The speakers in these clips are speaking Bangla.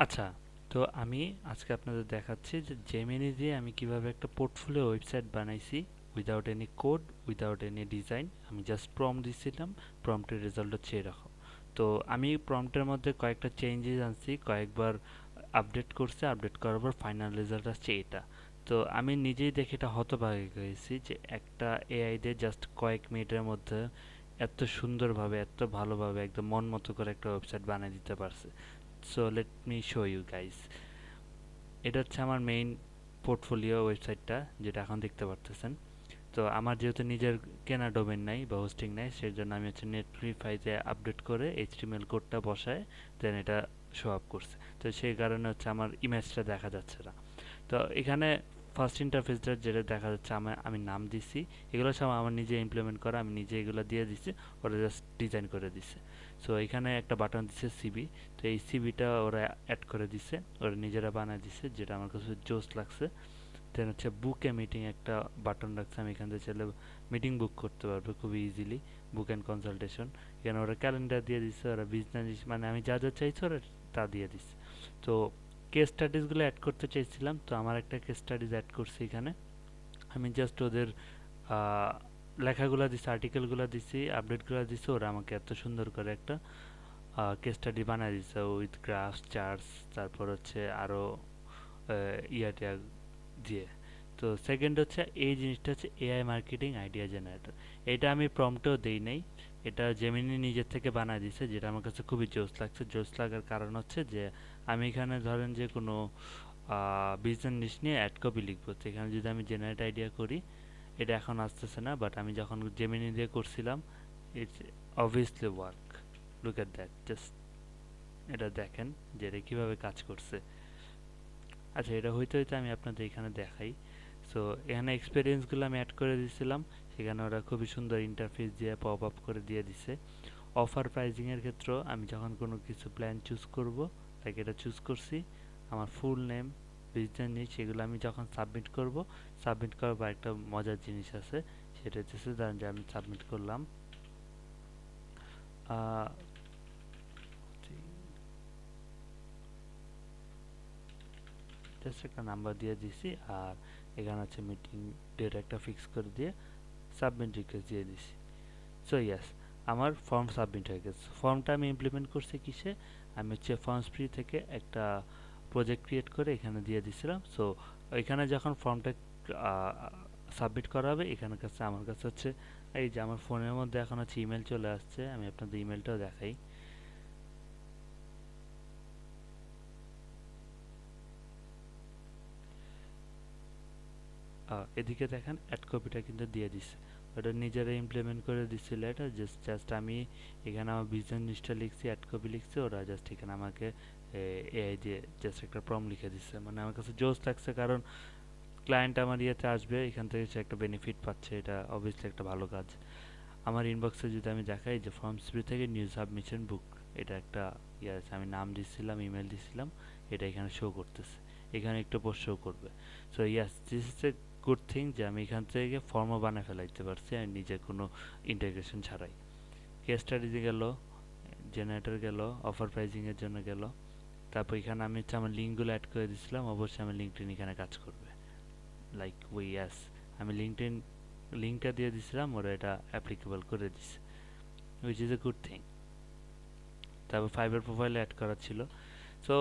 আচ্ছা, তো আমি আজকে আপনাদের দেখাচ্ছি যে জেমিনি দিয়ে আমি কিভাবে একটা পোর্টফোলিও ওয়েবসাইট বানাইছি without any code, without any design. আমি জাস্ট প্রম্পট দিছিলাম, প্রম্পটের রেজাল্ট হচ্ছে এরকম। তো আমি প্রম্পটের মধ্যে কয়েকটা চেঞ্জেস আনছি, কয়েকবার আপডেট করছি, আপডেট করার পর ফাইনাল রেজাল্ট আসছে এটা। তো আমি নিজেই দেখে এটা হতবাক হয়েছি যে একটা এআই দিয়ে জাস্ট কয়েক মিনিটের মধ্যে এত সুন্দরভাবে, এত ভালোভাবে, একদম মন মতো করে একটা ওয়েবসাইট বানিয়ে দিতে পারছে। So let me show you guys. এটা হচ্ছে আমার মেইন পোর্টফোলিও ওয়েবসাইটটা, যেটা এখন দেখতে পারতেছেন। তো আমার যেহেতু নিজের কেনা ডোমেন নাই বা হোস্টিং নাই, সেই জন্য আমি হচ্ছে নেটলিফাইতে আপডেট করে এইচটিএমএল কোডটা বসায় দেন এটা শো আপ করছে। তো সেই কারণে হচ্ছে আমার ইমেজটা দেখা যাচ্ছে না। তো এখানে ফার্স্ট ইন্টারফেসটা যেটা দেখা যাচ্ছে, আমি নাম দিছি, এগুলো সব আমার নিজে ইমপ্লিমেন্ট করা, আমি নিজে এগুলো দিয়ে দিছি, ওরা জাস্ট ডিজাইন করে দিছে। সো এখানে একটা বাটন দিছে সিবি, তো এই সিবিটা ওরা অ্যাড করে দিছে, ওরা নিজেরা বানায় দিছে, যেটা আমার কাছে জোস লাগছে। দেন হচ্ছে বুক এ মিটিং একটা বাটন রাখছে, আমি এখান থেকে চাইলে মিটিং বুক করতে পারবো খুবই ইজিলি, বুক অ্যান্ড কনসালটেশন। এখানে ওরা ক্যালেন্ডার দিয়ে দিচ্ছে, ওরা বিজনেস মানে আমি যা যা চাইছি ওরা তা দিয়ে দিচ্ছে। তো কেস স্টাডিজগুলো অ্যাড করতে চাইছিলাম, তো আমার একটা কেস স্টাডিজ অ্যাড করছি এখানে। আমি জাস্ট ওদের আহ, লেখাগুলো দিছি, আর্টিকেলগুলো দিছি, আপডেটগুলো দিছি, ওরা আমাকে এত সুন্দর করে একটা কেস স্টাডি বানিয়ে দিচ্ছে উইথ গ্রাফস, চার্টস, তারপর হচ্ছে আরও টিয়া দিয়ে। তো সেকেন্ড হচ্ছে এই জিনিসটা হচ্ছে এআই মার্কেটিং আইডিয়া জেনারেটর। এটা আমি প্রম্পটেও দেই নাই, এটা জেমিনি নিজের থেকে বানায় দিছে, যেটা আমার কাছে খুবই জোস লাগছে। জোস লাগার কারণ হচ্ছে যে আমি এখানে ধরেন যে কোনো বিজনেস নিয়ে অ্যাড কপি লিখবো, তো এখানে যদি আমি জেনারেট আইডিয়া করি, এটা এখন আসতেছে না, বাট আমি যখন জেমিনি দিয়ে করছিলাম, it's obviously work. Look at that, just এটা দেখেন যে এটা কীভাবে কাজ করছে। আচ্ছা, এটা হইতে হইতে আমি আপনাদের এখানে দেখাই। সো এখানে এক্সপিরিয়েন্সগুলো আমি অ্যাড করে দিয়েছিলাম, সেখানে ওরা খুবই সুন্দর ইন্টারফেস দিয়ে পপ আপ করে দিয়ে দিছে। অফার প্রাইজিংয়ের ক্ষেত্রেও আমি যখন কোনো কিছু প্ল্যান চুজ করব, লাইক এটা চুজ করছি, আমার ফুল নেম, বিজনেস নিয়ে সেগুলো আমি যখন সাবমিট করব, সাবমিট করার পর একটা মজার জিনিস আছে, সেটা হচ্ছে ধরেন যে আমি সাবমিট করলাম, জাস্ট একটা নাম্বার দিয়ে দিছি, আর এখানে হচ্ছে মিটিং ডেট একটা ফিক্স করে দিয়ে সাবমিট রিকোয়েস্ট দিয়ে দিছি। সো ইয়াস, আমার ফর্ম সাবমিট হয়ে গেছে। ফর্মটা আমি ইমপ্লিমেন্ট করছি কিসে, আমি হচ্ছে ফর্মস ফ্রি থেকে একটা প্রজেক্ট ক্রিয়েট করে এখানে দিয়ে দিছিলাম। সো এখানে যখন ফর্মটা সাবমিট করা হবে, এখানে কাছে আমার কাছে হচ্ছে এই যে আমার ফোনের মধ্যে এখন হচ্ছে ইমেল চলে আসছে, আমি আপনাদের ইমেলটাও দেখাই। এদিকে দেখেন অ্যাড কপিটা কিন্তু দিয়ে দিছে, ওটা নিজেরা ইমপ্লিমেন্ট করে দিচ্ছিল। এটা জাস্ট জাস্ট আমি এখানে আমার বিজনেস নিউজটা লিখছি, অ্যাড কপি লিখছি, ওরা জাস্ট এখানে আমাকে এআই দিয়ে জাস্ট একটা প্রম লিখে দিচ্ছে। মানে আমার কাছে জোস লাগছে, কারণ ক্লায়েন্ট আমার ইয়েতে আসবে, এখান থেকে সে একটা বেনিফিট পাচ্ছে, এটা অবভিয়াসলি একটা ভালো কাজ। আমার ইনবক্সে যদি আমি দেখাই যে ফর্ম থ্রি থেকে নিউ সাবমিশন বুক, এটা একটা ইয়ে আছে, আমি নাম দিচ্ছিলাম, ইমেল দিচ্ছিলাম, এটা এখানে শো করতেছে, এখানে একটু পর শো করবে। So yes, this is a good thing যে আমি এখান থেকে ফর্মও বানিয়ে ফেলাইতে পারছি আর নিজের কোনো ইন্টিগ্রেশন ছাড়াই। কেস স্টাডিজে গেল, জেনারেটর গেল, অফার প্রাইজিংয়ের জন্য গেল, তারপর এখানে আমি হচ্ছে আমার লিঙ্কগুলো অ্যাড করে দিয়েছিলাম, অবশ্যই আমার লিঙ্কটিন এখানে কাজ করবে। লাইক ওই ইয়াস, আমি লিঙ্কটিন লিঙ্কটা দিয়ে দিছিলাম, ওরা এটা অ্যাপ্লিকেবল করে দিছে, which is a good thing. তারপর ফাইবার প্রোফাইলে অ্যাড করা ছিল। সো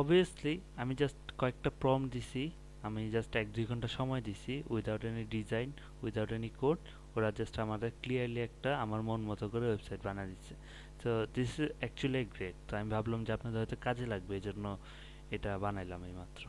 অবভিয়াসলি আমি জাস্ট কয়েকটা প্রম্পট দিছি, আমি জাস্ট 1-2 ঘন্টা সময় দিছি without any design, without any code. ওরা জাস্ট আমাদের ক্লিয়ারলি একটা আমার মন মতো করে ওয়েবসাইট বানিয়ে দিচ্ছে। তো দিস ইজ অ্যাকচুয়ালি গ্রেট। তো আমি ভাবলাম যে আপনাদের হয়তো কাজে লাগবে, এই জন্য এটা বানাইলাম এইমাত্র।